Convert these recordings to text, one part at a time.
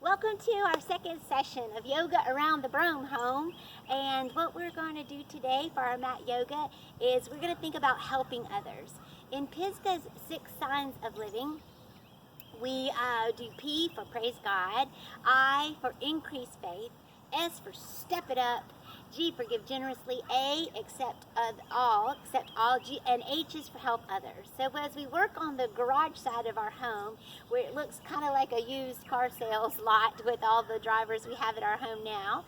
Welcome to our second session of Yoga Around the Broam home. And what we're going to do today for our mat yoga is we're going to think about helping others. In Pisgah's 6 signs of living, we do P for praise God, I for increase faith, S for step it up, G for give generously, A accept all, G, and H is for help others. So as we work on the garage side of our home, where it looks kind of like a used car sales lot with all the drivers we have at our home now,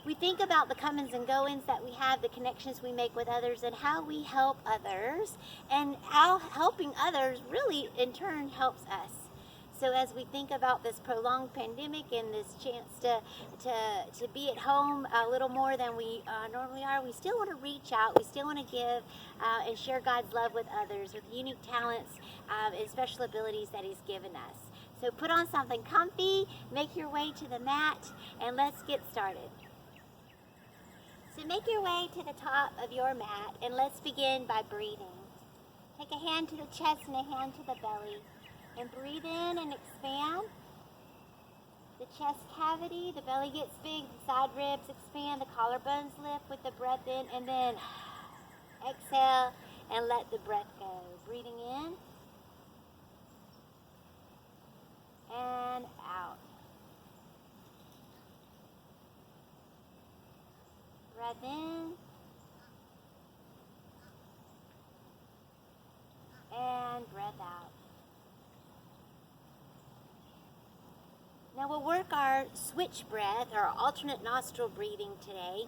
we think about the comings and goings that we have, the connections we make with others, and how we help others, and how helping others really in turn helps us. So as we think about this prolonged pandemic and this chance to be at home a little more than we normally are, we still want to reach out. We still want to give and share God's love with others with unique talents and special abilities that He's given us. So put on something comfy, make your way to the mat, and let's get started. So make your way to the top of your mat, and let's begin by breathing. Take a hand to the chest and a hand to the belly. And breathe in and expand the chest cavity, the belly gets big, the side ribs expand, the collarbones lift with the breath in, and then exhale and let the breath go. Breathing in and out. Breath in and breath out. Now we'll work our switch breath, our alternate nostril breathing today,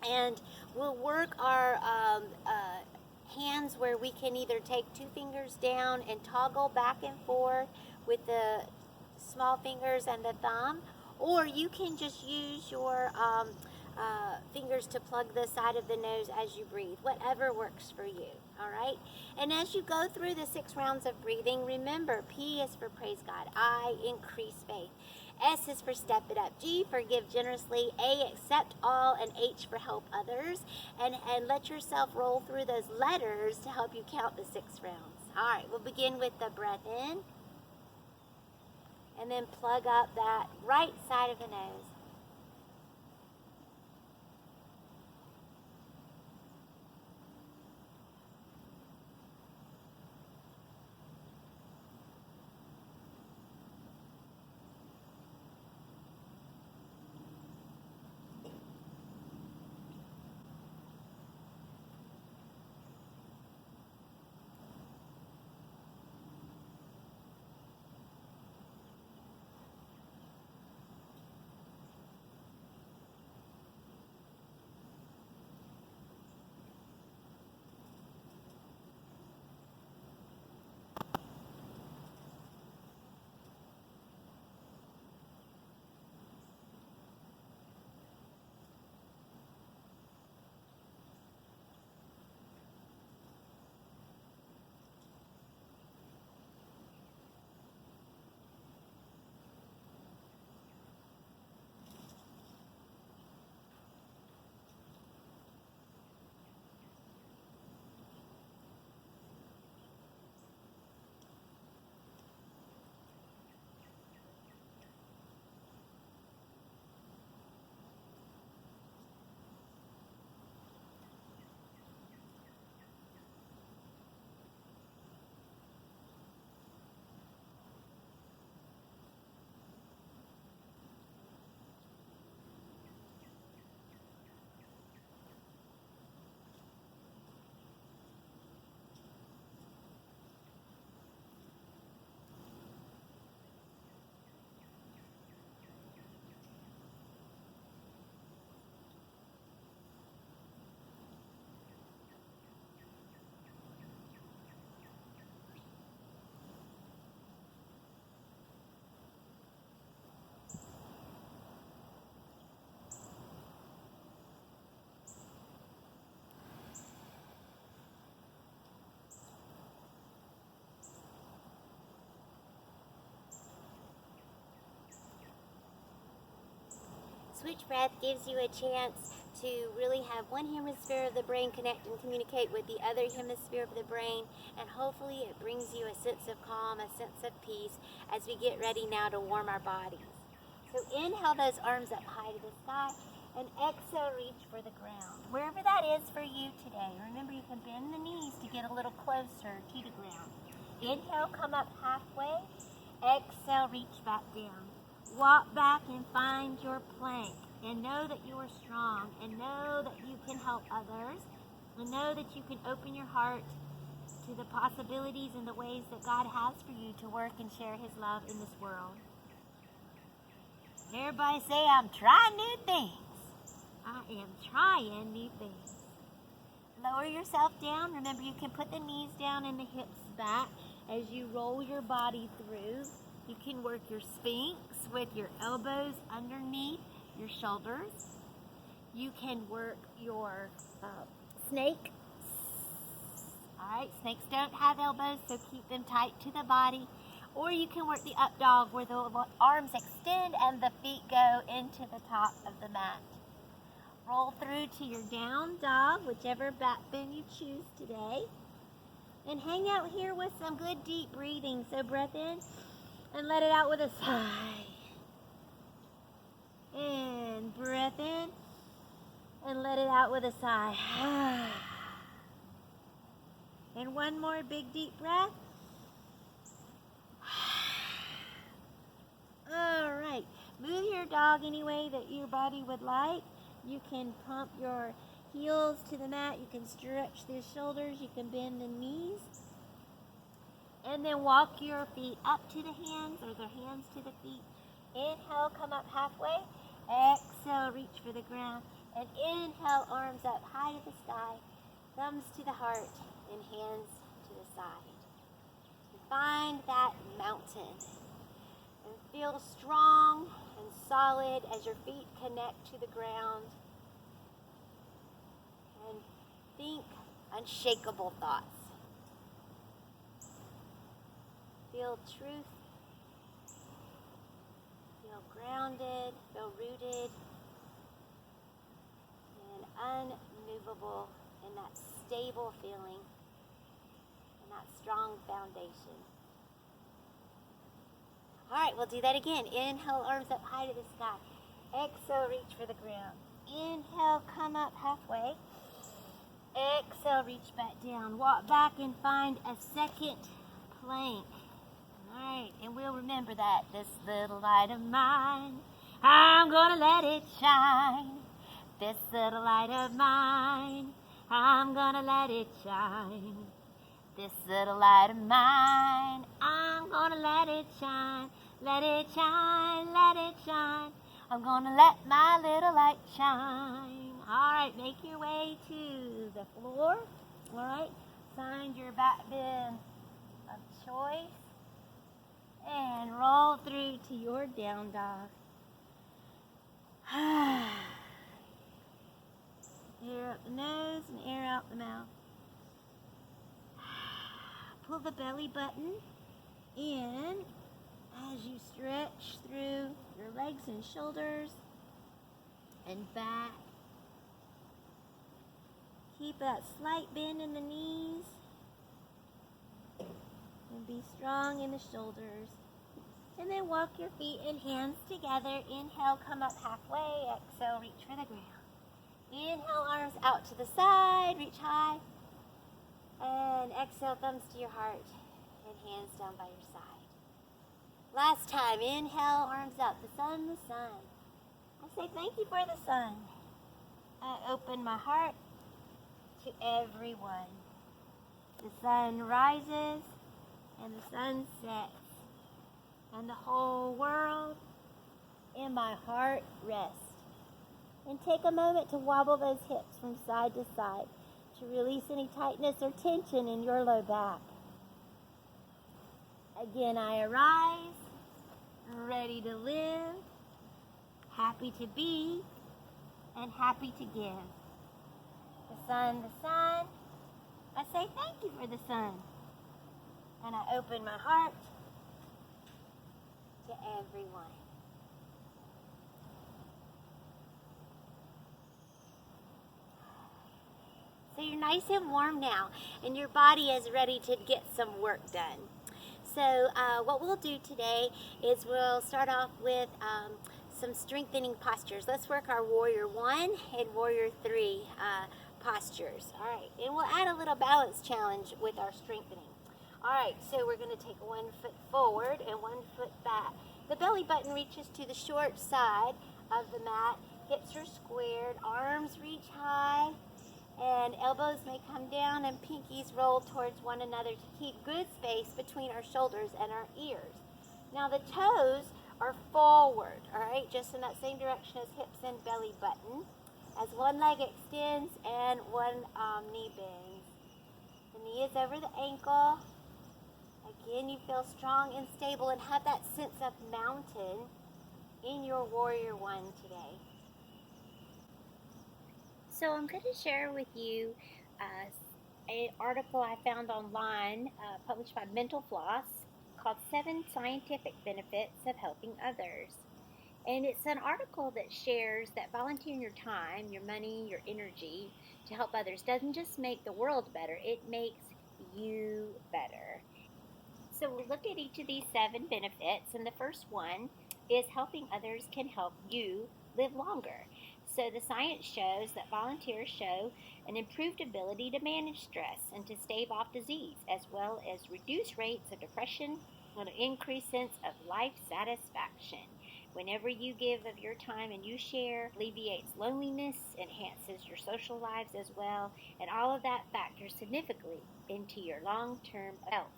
and we'll work our hands where we can either take 2 fingers down and toggle back and forth with the small fingers and the thumb, or you can just use your fingers to plug the side of the nose as you breathe, whatever works for you, all right? And as you go through the 6 rounds of breathing, remember, P is for praise God, I increase faith, S is for step it up, G for give generously, A accept all, and H for help others, and let yourself roll through those letters to help you count the 6 rounds. All right, we'll begin with the breath in, and then plug up that right side of the nose. Switch breath gives you a chance to really have one hemisphere of the brain connect and communicate with the other hemisphere of the brain, and hopefully it brings you a sense of calm, a sense of peace as we get ready now to warm our bodies. So inhale those arms up high to the sky, and exhale, reach for the ground. Wherever that is for you today. Remember, you can bend the knees to get a little closer to the ground. Inhale, come up halfway. Exhale, reach back down. Walk back and find your plank. And know that you are strong. And know that you can help others. And know that you can open your heart to the possibilities and the ways that God has for you to work and share His love in this world. Everybody say, I'm trying new things. I am trying new things. Lower yourself down. Remember, you can put the knees down and the hips back as you roll your body through. You can work your sphinx with your elbows underneath your shoulders. You can work your snake. All right, snakes don't have elbows, so keep them tight to the body. Or you can work the up dog where the arms extend and the feet go into the top of the mat. Roll through to your down dog, whichever back bend you choose today. And hang out here with some good deep breathing. So breath in and let it out with a sigh. And breath in and let it out with a sigh. And one more big deep breath. All right, move your dog any way that your body would like. You can pump your heels to the mat. You can stretch the shoulders. You can bend the knees. And then walk your feet up to the hands or the hands to the feet. Inhale, come up halfway. Exhale, reach for the ground. And inhale, arms up high to the sky. Thumbs to the heart and hands to the side. And find that mountain. And feel strong and solid as your feet connect to the ground. And think unshakable thoughts. Feel truth. Feel grounded. Feel rooted. And unmovable in that stable feeling. And that strong foundation. All right, we'll do that again. Inhale, arms up high to the sky. Exhale, reach for the ground. Inhale, come up halfway. Exhale, reach back down. Walk back and find a second plank. All right, and we'll remember that. This little light of mine, I'm gonna let it shine. This little light of mine, I'm gonna let it shine. This little light of mine, I'm gonna let it shine. Let it shine, let it shine. I'm gonna let my little light shine. All right, make your way to the floor. All right, find your back bend of choice. And roll through to your down dog. Air out the nose and air out the mouth. Pull the belly button in as you stretch through your legs and shoulders and back. Keep that slight bend in the knees and be strong in the shoulders. And then walk your feet and hands together. Inhale, come up halfway. Exhale, reach for the ground. Inhale, arms out to the side, reach high. And exhale, thumbs to your heart and hands down by your side. Last time, inhale, arms up. The sun, the sun. I say thank you for the sun. I open my heart to everyone. The sun rises and the sun sets. And the whole world in my heart rests. And take a moment to wobble those hips from side to side to release any tightness or tension in your low back. Again, I arise, ready to live, happy to be, and happy to give. The sun, I say thank you for the sun. And I open my heart to everyone. So you're nice and warm now, and your body is ready to get some work done. So what we'll do today is we'll start off with some strengthening postures. Let's work our Warrior 1 and Warrior 3 postures. All right, and we'll add a little balance challenge with our strengthening. All right, so we're going to take 1 foot forward and 1 foot back. The belly button reaches to the short side of the mat. Hips are squared, arms reach high, and elbows may come down and pinkies roll towards one another to keep good space between our shoulders and our ears. Now the toes are forward, all right, just in that same direction as hips and belly button, as one leg extends and one knee bends. The knee is over the ankle. Again, you feel strong and stable and have that sense of mountain in your Warrior 1 today. So I'm going to share with you an article I found online published by Mental Floss called 7 Scientific Benefits of Helping Others. And it's an article that shares that volunteering your time, your money, your energy to help others doesn't just make the world better, it makes you better. So we'll look at each of these 7 benefits, and the first one is helping others can help you live longer. So the science shows that volunteers show an improved ability to manage stress and to stave off disease, as well as reduce rates of depression and an increased sense of life satisfaction. Whenever you give of your time and you share, alleviates loneliness, enhances your social lives as well, and all of that factors significantly into your long-term health.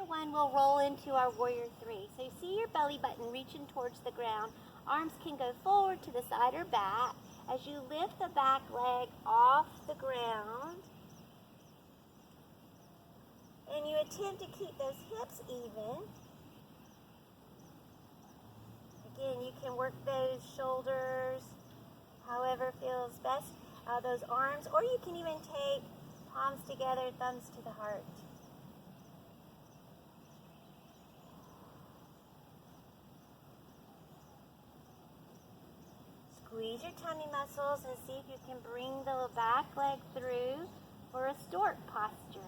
One will roll into our Warrior 3. So you see your belly button reaching towards the ground. Arms can go forward to the side or back. As you lift the back leg off the ground, and you attempt to keep those hips even. Again, you can work those shoulders however feels best, those arms, or you can even take palms together, thumbs to the heart. Squeeze your tummy muscles and see if you can bring the back leg through for a stork posture.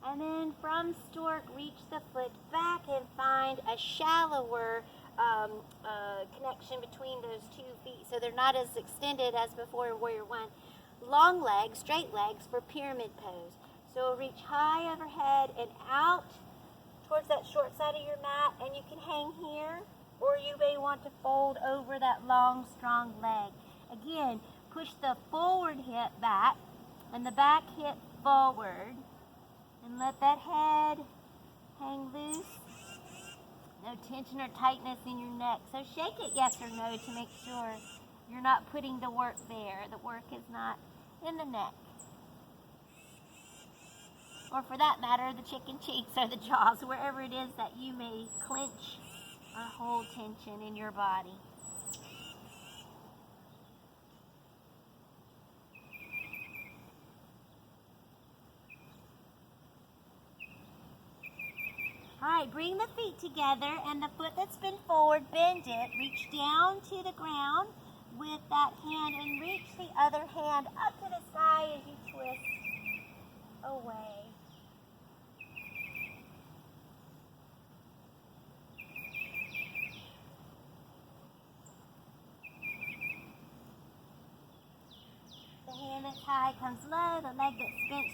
And then from stork, reach the foot back and find a shallower connection between those 2 feet, so they're not as extended as before in Warrior 1. Long legs, straight legs for pyramid pose. So reach high overhead and out towards that short side of your mat, and you can hang here, or you may want to fold over that long, strong leg. Again, push the forward hip back and the back hip forward, and let that head hang loose. No tension or tightness in your neck. So shake it yes or no to make sure you're not putting the work there. The work is not in the neck. Or for that matter, the chicken cheeks or the jaws, wherever it is that you may clench or hold tension in your body. All right, bring the feet together, and the foot that's been forward, bend it. Reach down to the ground with that hand and reach the other hand up to the sky as you twist away. The hand that's high comes low, the leg that's bent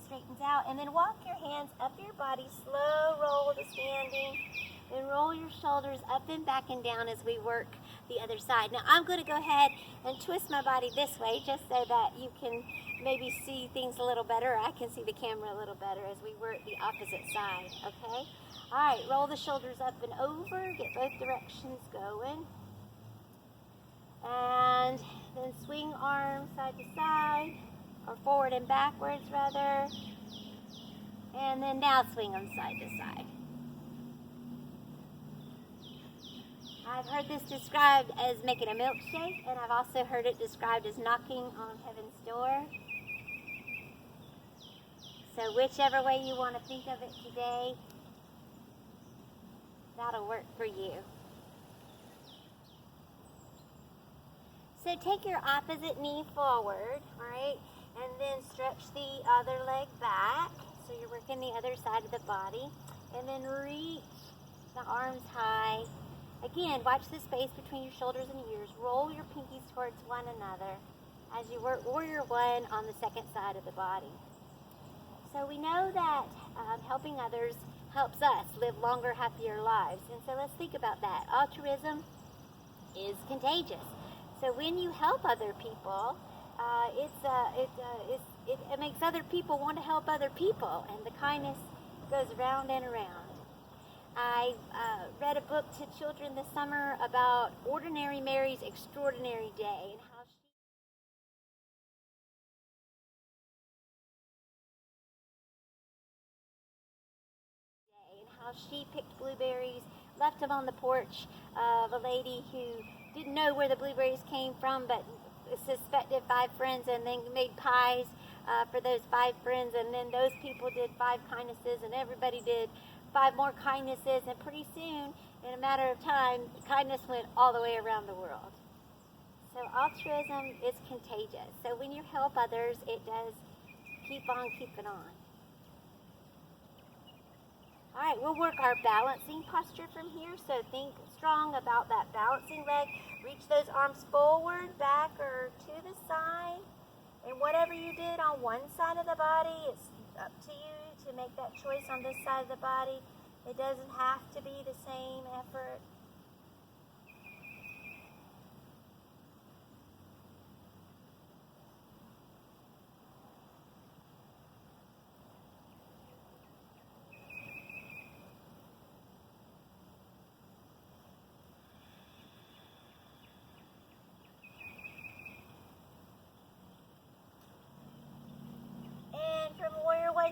straightens out, and then walk your hands up your body, slow roll to standing, and roll your shoulders up and back and down as we work the other side. Now I'm going to go ahead and twist my body this way just so that you can maybe see things a little better, or I can see the camera a little better as we work the opposite side, okay? All right, roll the shoulders up and over, get both directions going. And then swing arms side to side, or forward and backwards rather. And then now swing them side to side. I've heard this described as making a milkshake, and I've also heard it described as knocking on heaven's door. So whichever way you want to think of it today, that'll work for you. So take your opposite knee forward, all right, and then stretch the other leg back. So you're working the other side of the body, and then reach the arms high. Again, watch the space between your shoulders and ears. Roll your pinkies towards one another as you work Warrior One on the second side of the body. So we know that helping others helps us live longer, happier lives. And so let's think about that. Altruism is contagious. So when you help other people, it makes other people want to help other people, and the kindness goes round and around. I read a book to children this summer about Ordinary Mary's Extraordinary Day, and how she picked blueberries, left them on the porch of a lady who didn't know where the blueberries came from, but suspected 5 friends, and then made pies for those 5 friends, and then those people did 5 kindnesses, and everybody did 5 more kindnesses, and pretty soon, in a matter of time, kindness went all the way around the world. So altruism is contagious. So when you help others, it does keep on keeping on. All right, we'll work our balancing posture from here. So think strong about that balancing leg. Reach those arms forward, back, or to the side. And whatever you did on one side of the body, it's up to you to make that choice on this side of the body. It doesn't have to be the same effort.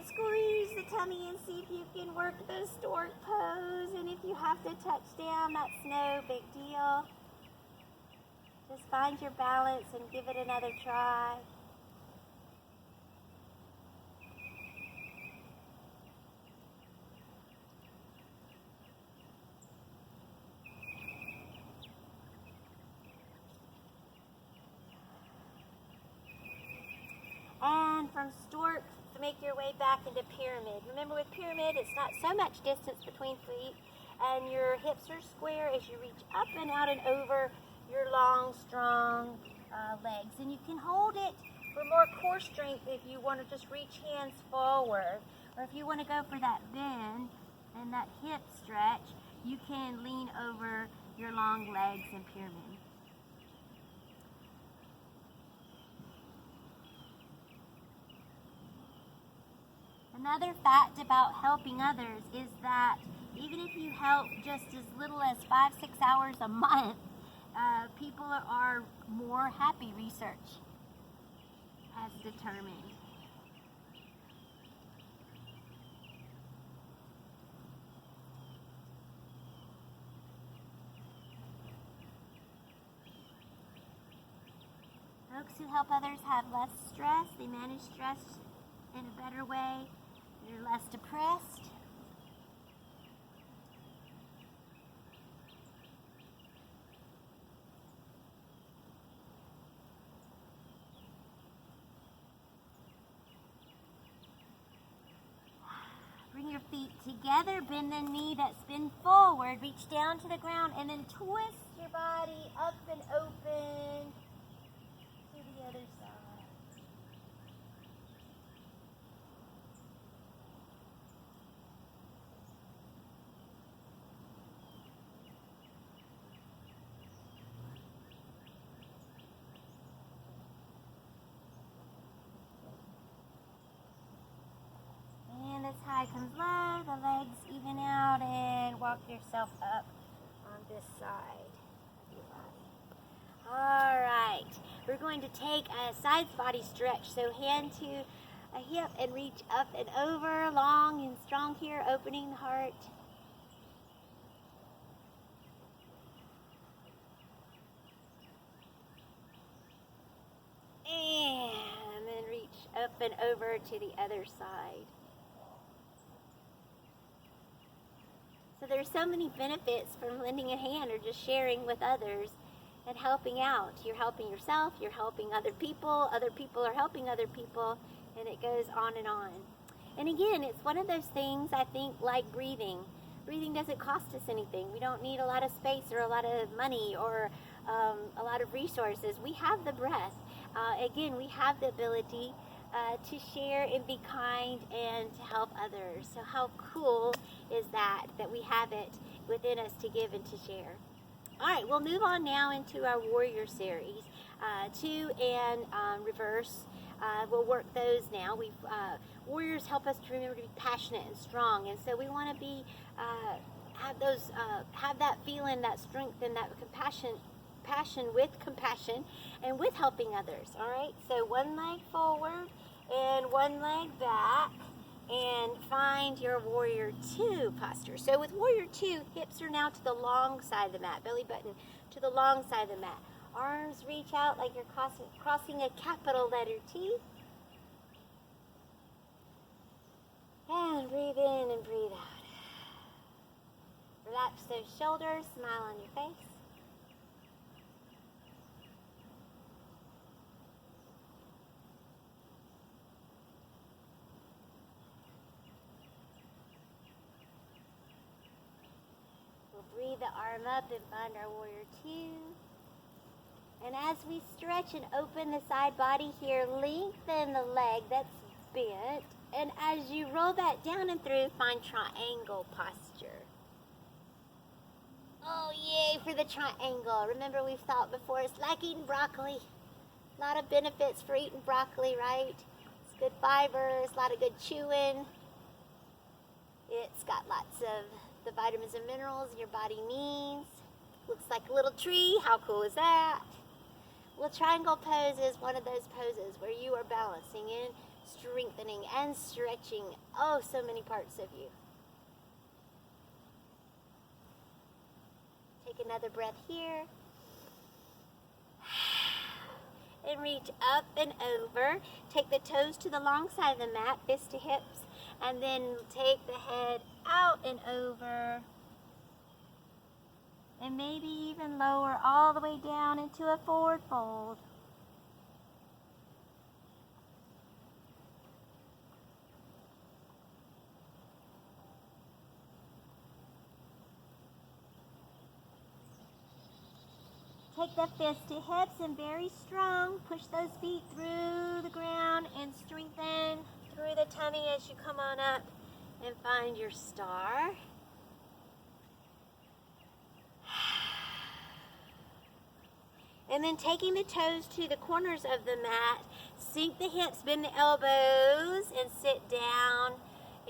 Squeeze the tummy and see if you can work the stork pose. And if you have to touch down, that's no big deal. Just find your balance and give it another try. And from stork, make your way back into pyramid. Remember, with pyramid, it's not so much distance between feet, and your hips are square as you reach up and out and over your long, strong legs. And you can hold it for more core strength if you want to just reach hands forward, or if you want to go for that bend and that hip stretch, you can lean over your long legs in pyramid. Another fact about helping others is that even if you help just as little as 5-6 hours a month, people are more happy, research has determined. Folks who help others have less stress, they manage stress in a better way. You're less depressed. Bring your feet together, bend the knee that's bent forward, reach down to the ground, and then twist your body up and open to the other side. High comes low, the legs even out, and walk yourself up on this side of your body. All right, we're going to take a side body stretch. So hand to a hip and reach up and over, long and strong here, opening the heart. and over to the other side. So there's so many benefits from lending a hand or just sharing with others and helping out. You're helping yourself, you're helping other people are helping other people, and it goes on and on. And again, it's one of those things, I think, like breathing. Breathing doesn't cost us anything. We don't need a lot of space or a lot of money or a lot of resources. We have the breath. Again, we have the ability to share and be kind and to help others. So how cool is that we have it within us to give and to share. All right, we'll move on now into our warrior series. 2 and reverse. We'll work those now. Warriors help us to remember to be passionate and strong, and so we want to be have that feeling, that strength, and that passion with compassion and with helping others. All right, so one leg forward and one leg back, and find your warrior 2 posture. So with warrior 2, hips are now to the long side of the mat, belly button to the long side of the mat. Arms reach out like you're crossing a capital letter T. And breathe in and breathe out. Relax those shoulders, smile on your face. We'll breathe the arm up and find our warrior 2. And as we stretch and open the side body here, lengthen the leg that's bent. And as you roll that down and through, find triangle posture. Oh, yay for the triangle. Remember, we've thought before, it's like eating broccoli. A lot of benefits for eating broccoli, right? It's good fibers, a lot of good chewing. It's got lots of the vitamins and minerals your body needs. Looks like a little tree. How cool is that? Well, triangle pose is one of those poses where you are balancing in, strengthening and stretching so many parts of you. Take another breath here. And reach up and over. Take the toes to the long side of the mat, fist to hips, and then take the head out and over. And maybe even lower all the way down into a forward fold. Take the fist to hips and very strong. Push those feet through the ground and strengthen through the tummy as you come on up and find your star. And then taking the toes to the corners of the mat, sink the hips, bend the elbows, and sit down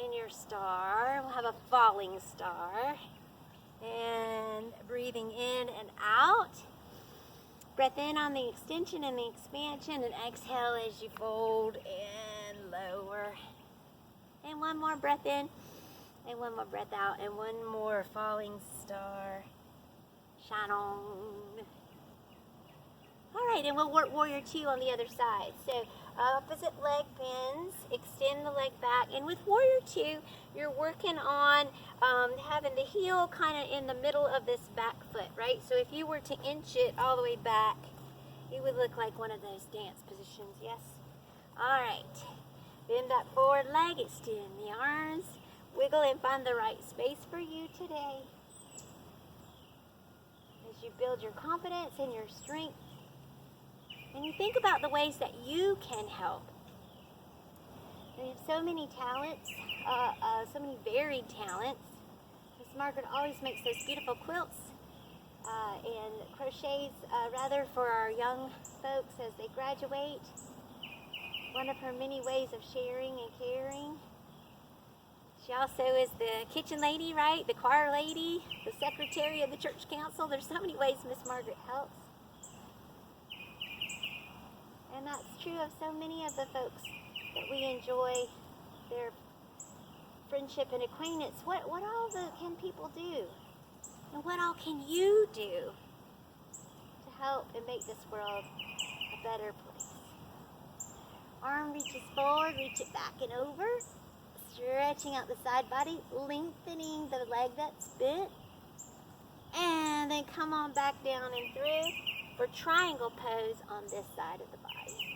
in your star. We'll have a falling star. And breathing in and out. Breath in on the extension and the expansion, and exhale as you fold and lower. And one more breath in, and one more breath out, and one more falling star. Shine on. All right, and we'll work warrior 2 on the other side. So opposite leg bends, extend the leg back, and with warrior 2, you're working on having the heel kind of in the middle of this back foot, right? So if you were to inch it all the way back, it would look like one of those dance positions, yes? All right, bend that forward leg, extend the arms, wiggle and find the right space for you today. As you build your confidence and your strength, and you think about the ways that you can help. We have so many talents, so many varied talents. Miss Margaret always makes those beautiful quilts and crochets rather for our young folks as they graduate. One of her many ways of sharing and caring. She also is the kitchen lady, right? The choir lady, the secretary of the church council. There's so many ways Miss Margaret helps. And that's true of so many of the folks that we enjoy their friendship and acquaintance. What all can people do? And what all can you do to help and make this world a better place? Arm reaches forward, reach it back and over. Stretching out the side body, lengthening the leg that's bent. And then come on back down and through for triangle pose on this side of the body.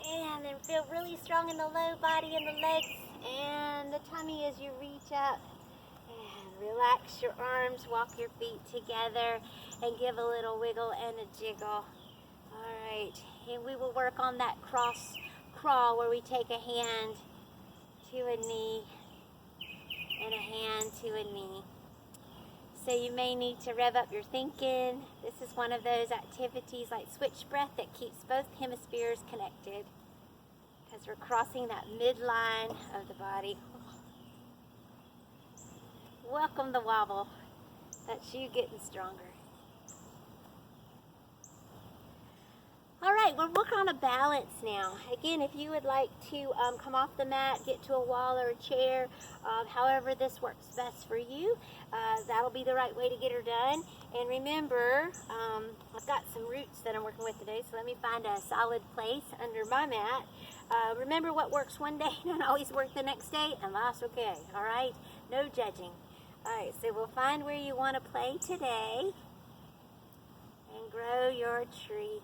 And then feel really strong in the low body and the legs and the tummy as you reach up. And relax your arms, walk your feet together, and give a little wiggle and a jiggle. All right, and we will work on that cross crawl where we take a hand to a knee and a hand to a knee. So you may need to rev up your thinking. This is one of those activities like switch breath that keeps both hemispheres connected, because we're crossing that midline of the body. Welcome the wobble. That's you getting stronger. All right, we're working on a balance now. Again, if you would like to come off the mat, get to a wall or a chair, however this works best for you, that'll be the right way to get her done. And remember, I've got some roots that I'm working with today, so let me find a solid place under my mat. Remember, what works one day doesn't always work the next day, and that's okay, all right? No judging. All right, so we'll find where you want to play today and grow your tree.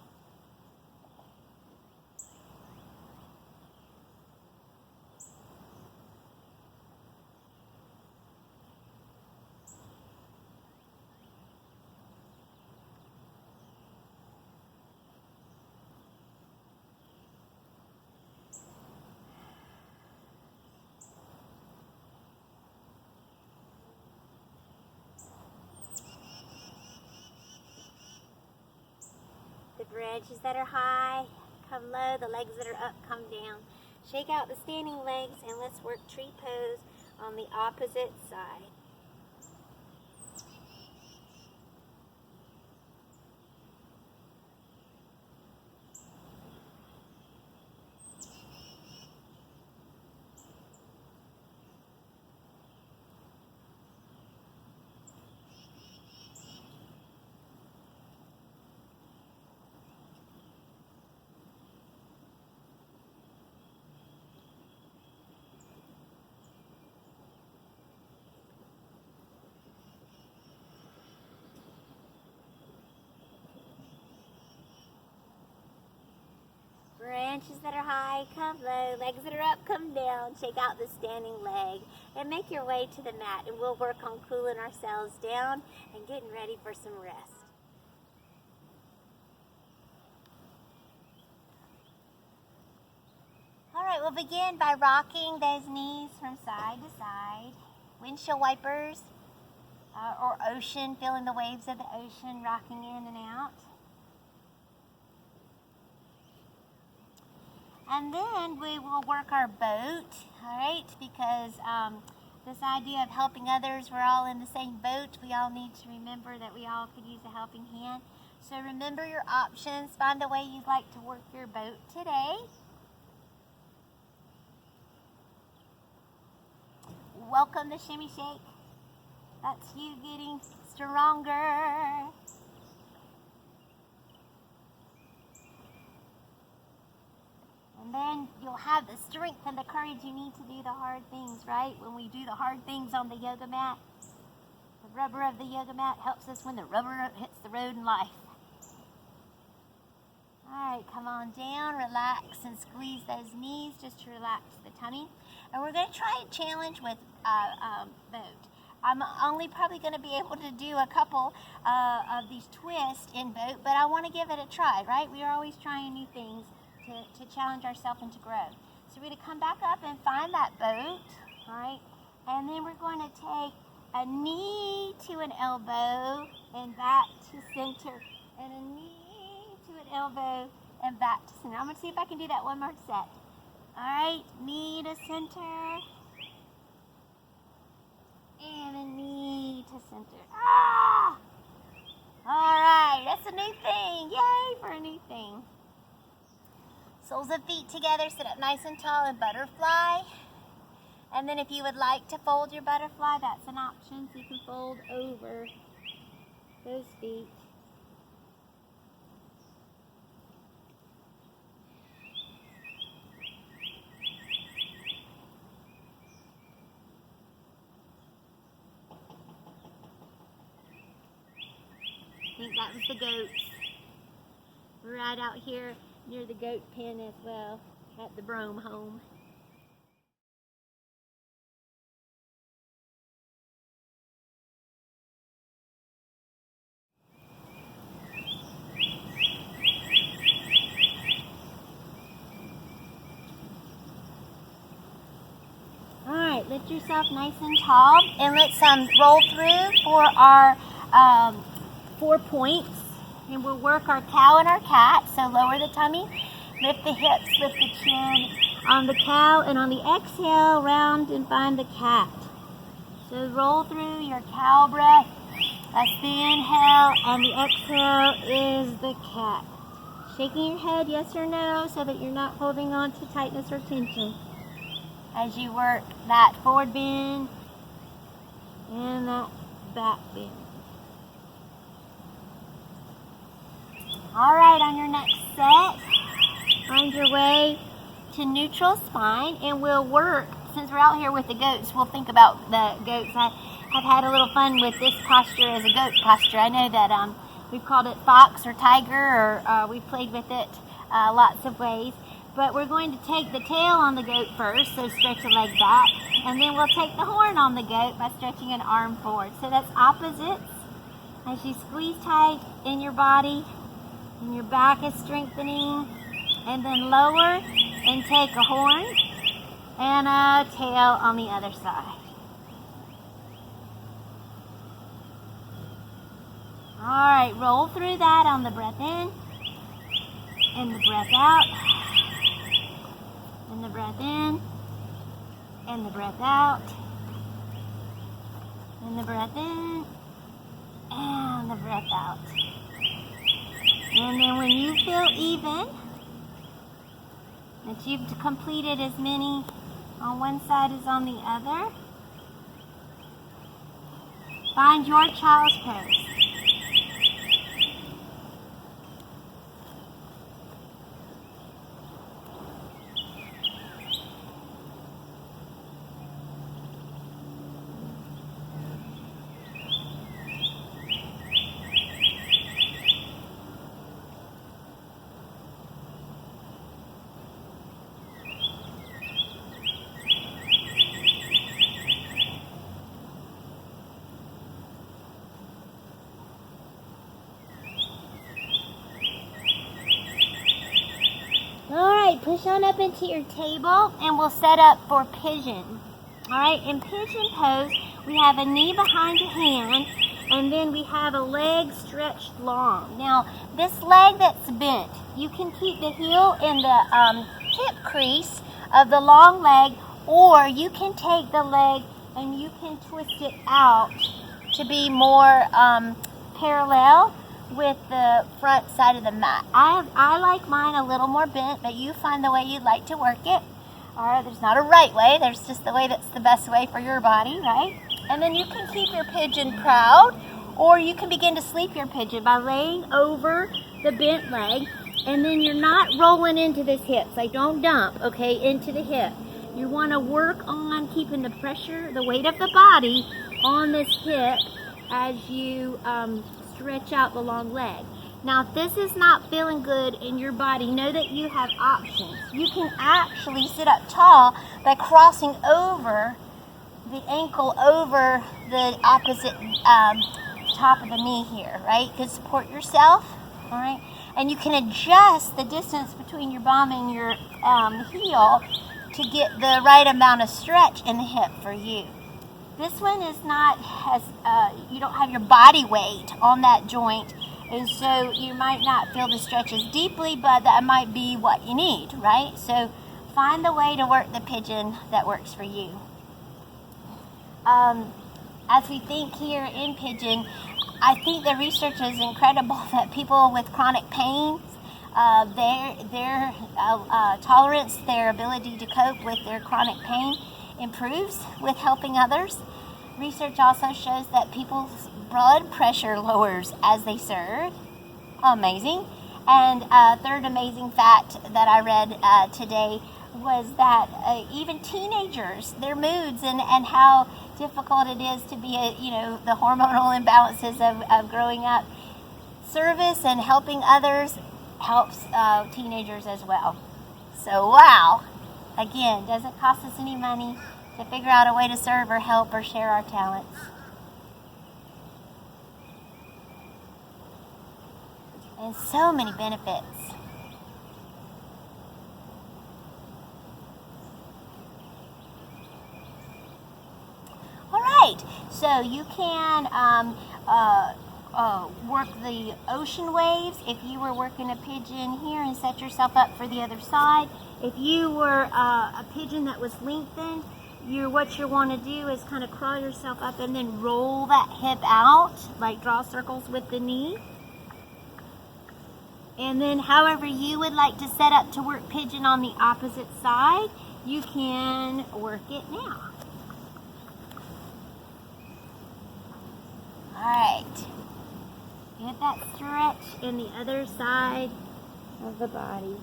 The branches that are high come low, the legs that are up come down. Shake out the standing legs and let's work tree pose on the opposite side. Branches that are high come low, legs that are up come down. Shake out the standing leg and make your way to the mat, and we'll work on cooling ourselves down and getting ready for some rest. All right, we'll begin by rocking those knees from side to side. Windshield wipers or ocean, feeling the waves of the ocean rocking in and out. And then we will work our boat, all right, because this idea of helping others, we're all in the same boat. We all need to remember that we all could use a helping hand. So remember your options. Find the way you'd like to work your boat today. Welcome the shimmy shake. That's you getting stronger. And then you'll have the strength and the courage you need to do the hard things, right? When we do the hard things on the yoga mat, the rubber of the yoga mat helps us when the rubber hits the road in life. All right, come on down, relax and squeeze those knees just to relax the tummy. And we're going to try a challenge with boat. I'm only probably going to be able to do a couple of these twists in boat, but I want to give it a try, right? We are always trying new things to challenge ourselves and to grow. So we're going to come back up and find that boat, all right? And then we're going to take a knee to an elbow and back to center, and a knee to Foot, elbow, and back to center. I'm going to see if I can do that one more set. All right, knee to center. And a knee to center. Ah! All right, that's a new thing. Yay for a new thing. Soles of feet together, sit up nice and tall in butterfly. And then if you would like to fold your butterfly, that's an option. So you can fold over those feet. I think that was the goats. Right out here near the goat pen as well at the Broam home. Alright, lift yourself nice and tall and let's roll through for our 4 points. And we'll work our cow and our cat. So lower the tummy, lift the hips, lift the chin on the cow, and on the exhale, round and find the cat. So roll through your cow breath. That's the inhale, and the exhale is the cat. Shaking your head yes or no so that you're not holding on to tightness or tension as you work that forward bend and that back bend. All right, on your next set, find your way to neutral spine, and we'll work, since we're out here with the goats, we'll think about the goats. I have had a little fun with this posture as a goat posture. I know that we've called it fox or tiger, or we've played with it lots of ways. But we're going to take the tail on the goat first, so stretch a leg back, and then we'll take the horn on the goat by stretching an arm forward. So that's opposites. As you squeeze tight in your body, and your back is strengthening, and then lower and take a horn and a tail on the other side. All right, roll through that on the breath in and the breath out, and the breath in and the breath out, and the breath in and the breath out. And then when you feel even, that you've completed as many on one side as on the other, find your child's pose. Alright, push on up into your table and we'll set up for pigeon. Alright, in pigeon pose, we have a knee behind a hand and then we have a leg stretched long. Now, this leg that's bent, you can keep the heel in the hip crease of the long leg, or you can take the leg and you can twist it out to be more parallel with the front side of the mat. I like mine a little more bent, but you find the way you'd like to work it. Alright, there's not a right way, there's just the way that's the best way for your body, right? And then you can keep your pigeon proud, or you can begin to sleep your pigeon by laying over the bent leg, and then you're not rolling into this hip. Like, don't dump, okay, into the hip. You want to work on keeping the pressure, the weight of the body on this hip as you stretch out the long leg. Now, if this is not feeling good in your body, know that you have options. You can actually sit up tall by crossing over the ankle over the opposite top of the knee here, right? You can support yourself, all right? And you can adjust the distance between your bum and your heel to get the right amount of stretch in the hip for you. This one is not as, you don't have your body weight on that joint And so you might not feel the stretch as deeply, but that might be what you need, right? So find the way to work the pigeon that works for you. As we think here in pigeon, I think the research is incredible that people with chronic pain, their tolerance, their ability to cope with their chronic pain improves with helping others. Research also shows that people's blood pressure lowers as they serve. Amazing. And third amazing fact that I read today was that even teenagers, their moods and how difficult it is to be, the hormonal imbalances of growing up. Service and helping others helps teenagers as well. So wow, again, doesn't cost us any money to figure out a way to serve or help or share our talents. And so many benefits. All right, so you can work the ocean waves if you were working a pigeon here and set yourself up for the other side. If you were a pigeon that was lengthened, what you want to do is kind of crawl yourself up and then roll that hip out, like draw circles with the knee. And then however you would like to set up to work pigeon on the opposite side, you can work it now. Alright, get that stretch in the other side of the body.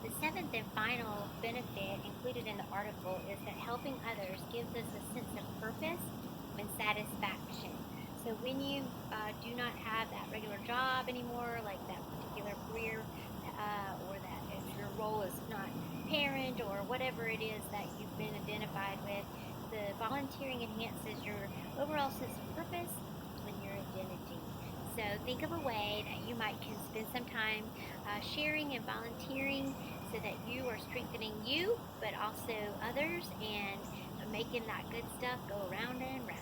The seventh and final benefit included in the article is that helping others gives us a sense of purpose and satisfaction. So when you do not have that regular job anymore, like that particular career, or that if your role is not parent or whatever it is that you've been identified with, the volunteering enhances your overall sense of purpose and your identity. So think of a way that you might can spend some time sharing and volunteering so that you are strengthening you, but also others, and making that good stuff go round and round.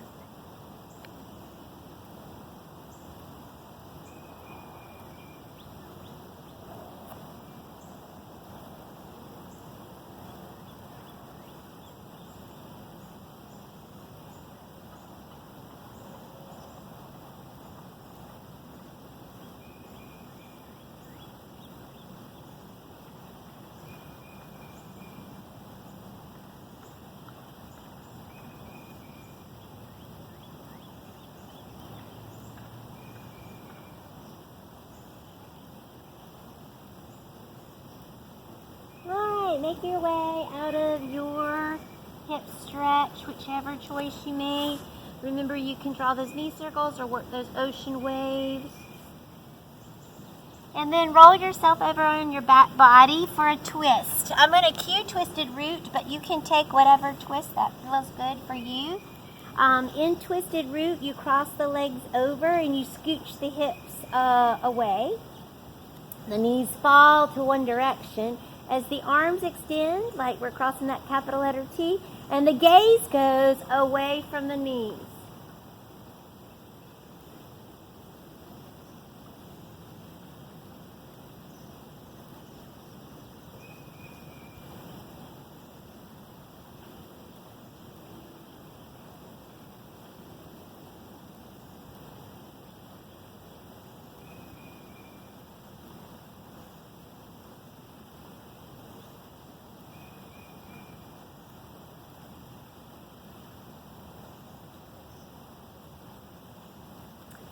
Make your way out of your hip stretch, whichever choice you make. Remember, you can draw those knee circles or work those ocean waves. And then roll yourself over on your back body for a twist. I'm going to cue twisted root, but you can take whatever twist that feels good for you. In twisted root, you cross the legs over and you scooch the hips away. The knees fall to one direction. As the arms extend, like we're crossing that capital letter T, and the gaze goes away from the knees.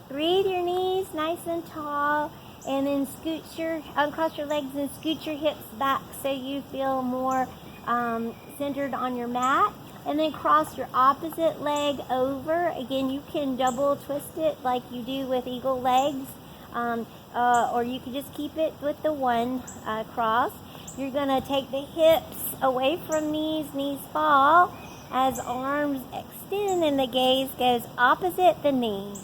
Breathe your knees nice and tall, and then uncross your legs and scoot your hips back so you feel more centered on your mat. And then cross your opposite leg over. Again, you can double twist it like you do with eagle legs, or you can just keep it with the one cross. You're going to take the hips away from knees fall as arms extend and the gaze goes opposite the knees.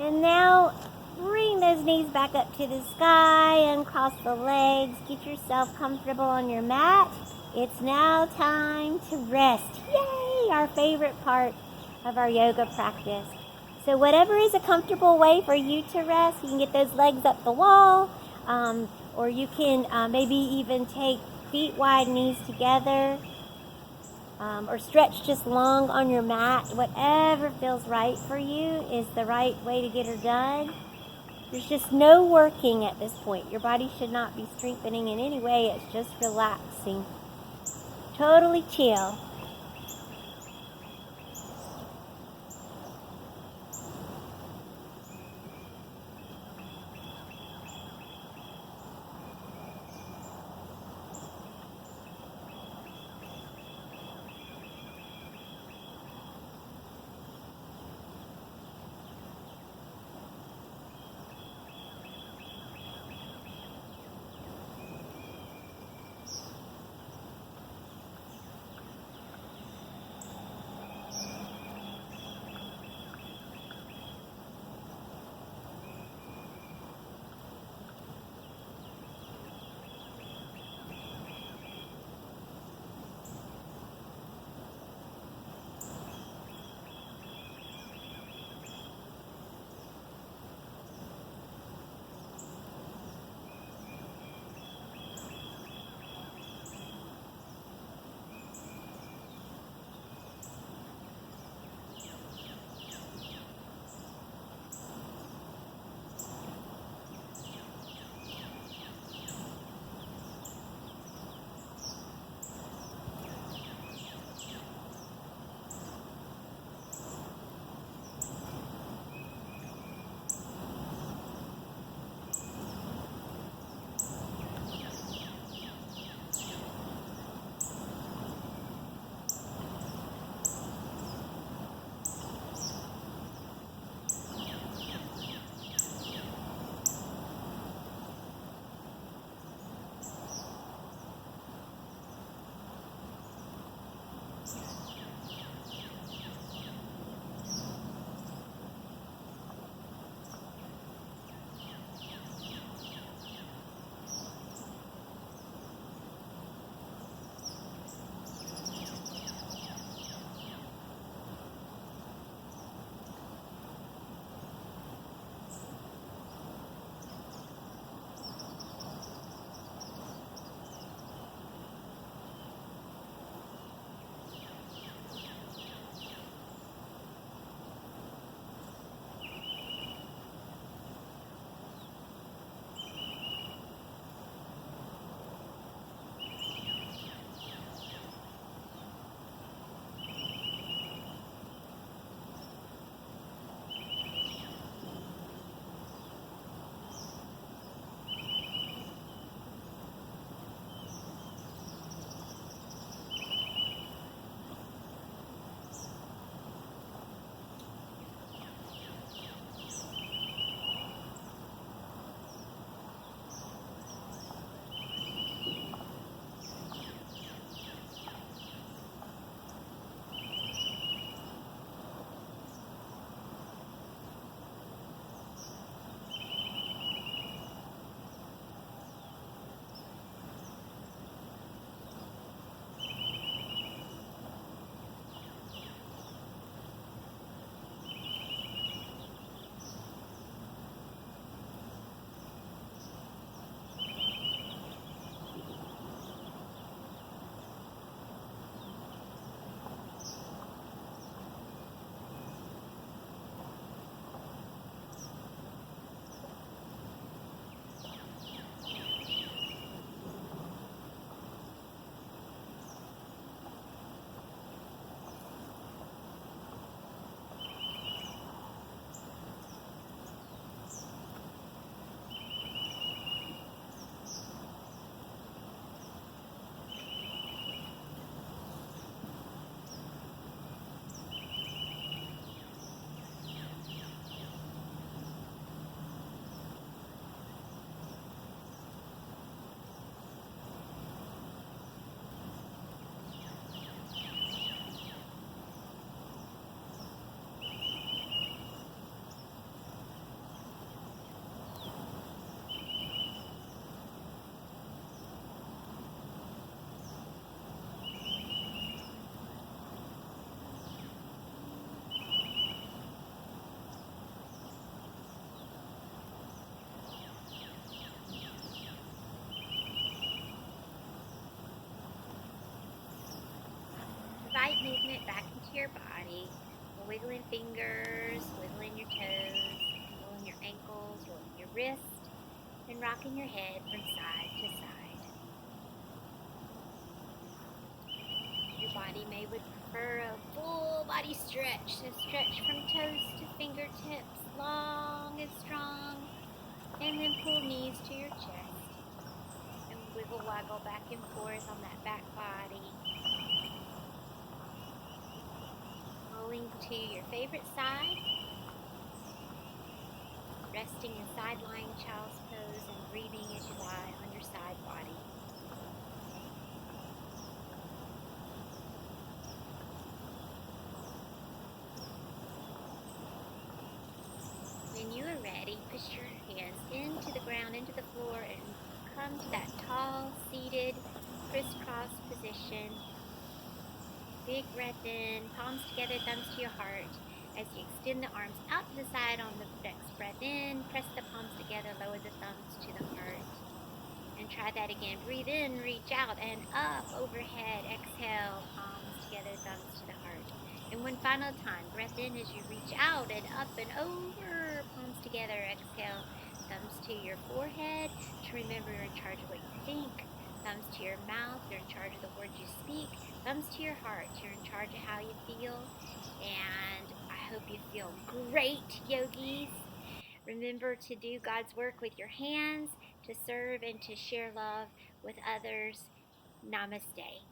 And now bring those knees back up to the sky, uncross the legs, get yourself comfortable on your mat. It's now time to rest. Yay! Our favorite part of our yoga practice. So whatever is a comfortable way for you to rest, you can get those legs up the wall, or you can maybe even take feet wide, knees together, or stretch just long on your mat. Whatever feels right for you is the right way to get her done. There's just no working at this point. Your body should not be strengthening in any way. It's just relaxing. Totally chill. right back into your body, wiggling fingers, wiggling your toes, rolling your ankles, rolling your wrists, and rocking your head from side to side. Your body may would prefer a full body stretch, so stretch from toes to fingertips, long and strong, and then pull knees to your chest, and wiggle waggle back and forth on that back body, rolling to your favorite side, resting in side lying child's pose and breathing as you lie on your side body. When you are ready, push your hands into the ground, into the floor, and come to that tall, seated, crisscross position. Big breath in, palms together, thumbs to your heart. As you extend the arms out to the side on the next breath in, press the palms together, lower the thumbs to the heart. And try that again. Breathe in, reach out, and up, overhead. Exhale, palms together, thumbs to the heart. And one final time, breath in as you reach out and up and over, palms together. Exhale, thumbs to your forehead to remember you're in charge of what you think. Thumbs to your mouth, you're in charge of the words you speak. Thumbs to your heart, you're in charge of how you feel. And I hope you feel great, yogis. Remember to do God's work with your hands, to serve and to share love with others. Namaste.